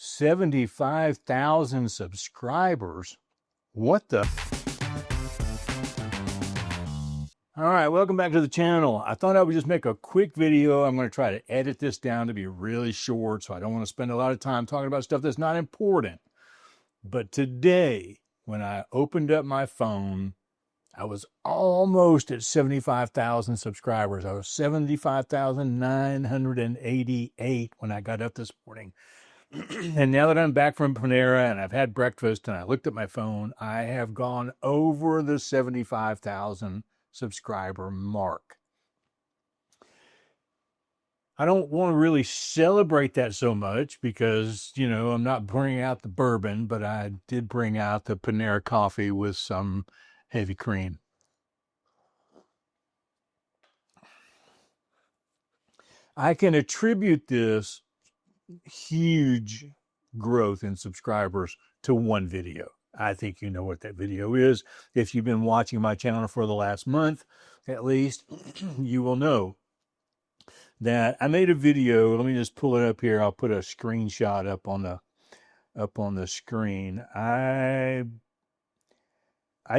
75,000 subscribers. What the? All right, welcome back to the channel. I thought I would just make a quick video. I'm going to try to edit this down to be really short, so I don't want to spend a lot of time talking about stuff that's not important. But today, when I opened up my phone, I was almost at 75,000 subscribers. I was 75,988 when I got up this morning. And now that I'm back from Panera and I've had breakfast and I looked at my phone, I have gone over the 75,000 subscriber mark. I don't want to really celebrate that so much because, you know, I'm not bringing out the bourbon, but I did bring out the Panera coffee with some heavy cream. I can attribute this huge growth in subscribers to one video. I think you know what that video is. If you've been watching my channel for the last month, at least, you will know that I made a video. Let me just pull it up here. I'll put a screenshot up on the screen. I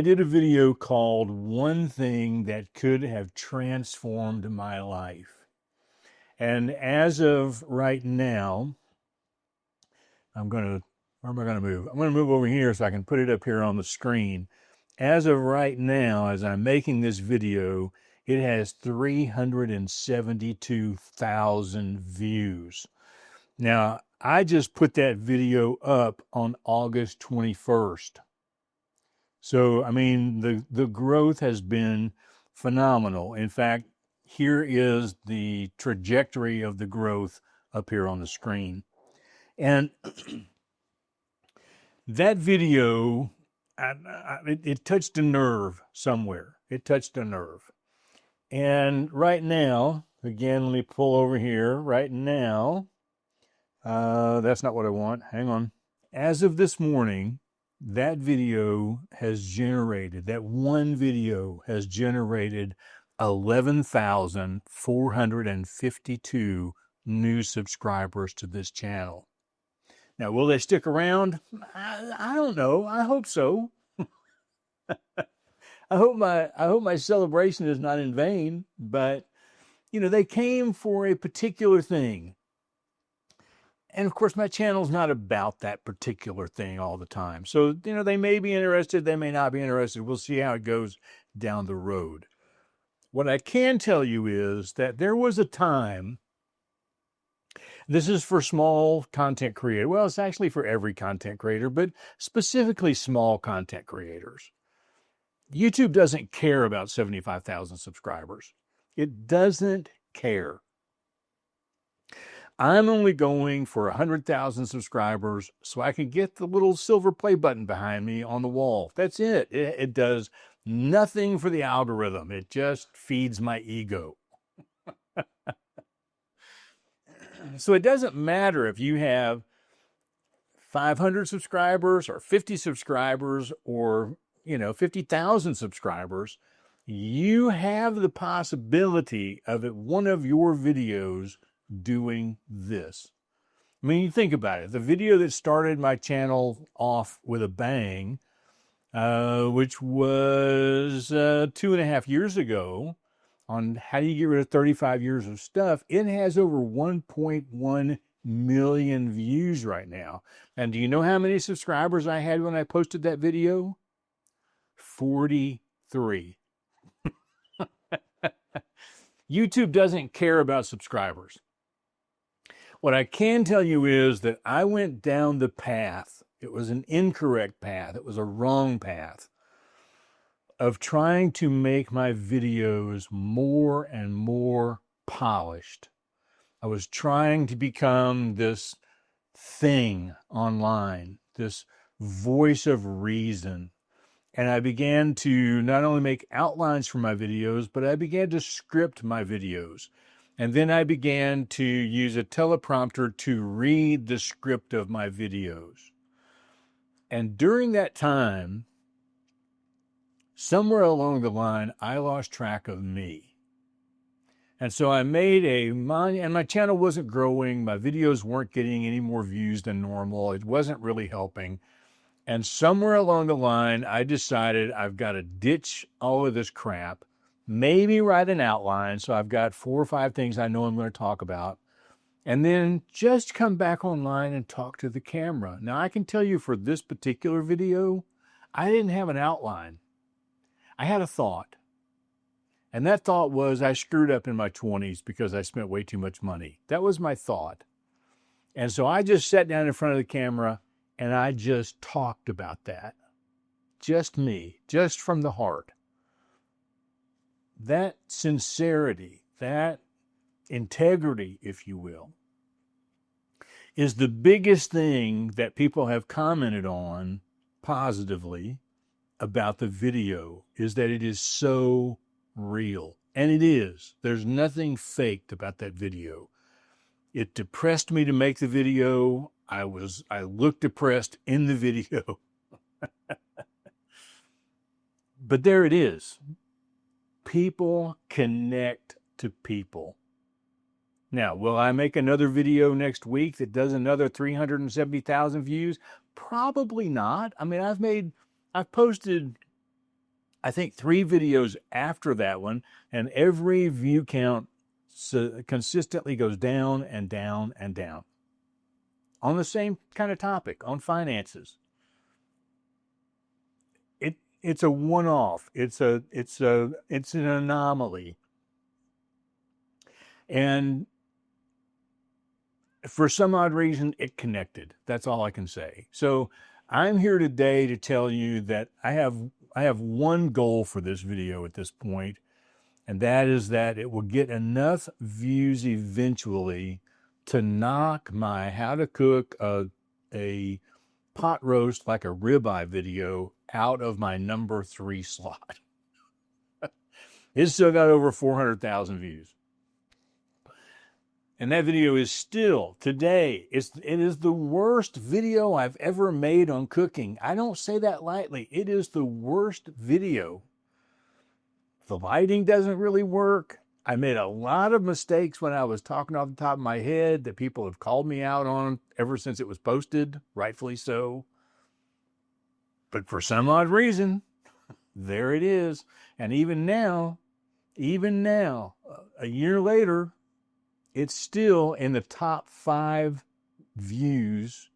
did a video called "One Thing That Could Have Transformed My Life." And as of right now, where am I going to move? I'm going to move over here so I can put it up here on the screen. As of right now, as I'm making this video, it has 372,000 views. Now, I just put that video up on August 21st. So, I mean, the growth has been phenomenal. In fact, here is the trajectory of the growth up here on the screen. And that video, it touched a nerve somewhere. It touched a nerve. And right now, again, let me pull over here. Right now, that's not what I want. Hang on. As of this morning, that video has generated, that one video has generated 11,452 new subscribers to this channel. Now, will they stick around? I don't know. I hope so. I hope my celebration is not in vain, but you know, they came for a particular thing. And of course, my channel's not about that particular thing all the time. So, you know, they may be interested, they may not be interested. We'll see how it goes down the road. What I can tell you is that there was a time. This is for small content creators. Well, it's actually for every content creator, but specifically small content creators. YouTube doesn't care about 75,000 subscribers. It doesn't care. I'm only going for 100,000 subscribers so I can get the little silver play button behind me on the wall. That's it. It does nothing for the algorithm. It just feeds my ego. So it doesn't matter if you have 500 subscribers or 50 subscribers or, you know, 50,000 subscribers. You have the possibility of one of your videos doing this. I mean, you think about it. The video that started my channel off with a bang, which was 2.5 years ago, on how do you get rid of 35 years of stuff, it has over 1.1 million views right now. And do you know how many subscribers I had when I posted that video? 43. YouTube doesn't care about subscribers. What I can tell you is that I went down the path. It was an incorrect path. It was a wrong path of trying to make my videos more and more polished. I was trying to become this thing online, this voice of reason. And I began to not only make outlines for my videos, but I began to script my videos. And then I began to use a teleprompter to read the script of my videos. And during that time, somewhere along the line, I lost track of me. And so I made and my channel wasn't growing. My videos weren't getting any more views than normal. It wasn't really helping. And somewhere along the line, I decided I've got to ditch all of this crap, maybe write an outline. So I've got 4 or 5 things I know I'm going to talk about, and then just come back online and talk to the camera. Now, I can tell you for this particular video, I didn't have an outline. I had a thought. And that thought was I screwed up in my 20s because I spent way too much money. That was my thought. And so I just sat down in front of the camera and I just talked about that. Just me, just from the heart. That sincerity, that integrity, if you will, is the biggest thing that people have commented on positively about the video, is that it is so real. And it is. There's nothing faked about that video. It depressed me to make the video. I looked depressed in the video. But there it is. People connect to people. Now, will I make another video next week that does another 370,000 views? Probably not. I mean, I've posted, I think, 3 videos after that one, and every view count consistently goes down and down and down on the same kind of topic, on finances. It's a one-off. It's an anomaly. And for some odd reason, it connected. That's all I can say. So I'm here today to tell you that I have one goal for this video at this point, and that is that it will get enough views eventually to knock my how to cook a pot roast like a ribeye video out of my number 3 slot. It's still got over 400,000 views. And that video is still, today, it is the worst video I've ever made on cooking. I don't say that lightly. It is the worst video. The lighting doesn't really work. I made a lot of mistakes when I was talking off the top of my head that people have called me out on ever since it was posted, rightfully so. But for some odd reason, there it is. And even now, a year later, it's still in the top 5 views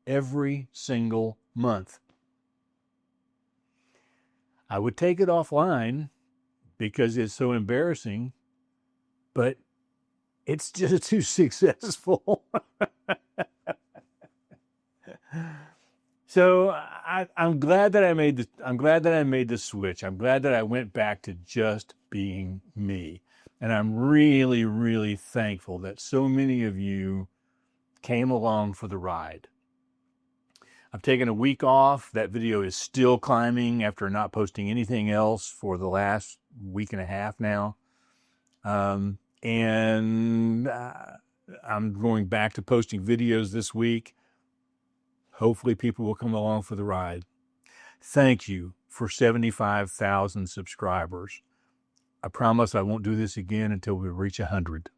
every single month. I would take it offline because it's so embarrassing, but it's just too successful. So I'm glad that I made the switch. I'm glad that I went back to just being me. And I'm really, really thankful that so many of you came along for the ride. I've taken a week off. That video is still climbing after not posting anything else for the last week and a half now. And I'm going back to posting videos this week. Hopefully people will come along for the ride. Thank you for 75,000 subscribers. I promise I won't do this again until we reach 100.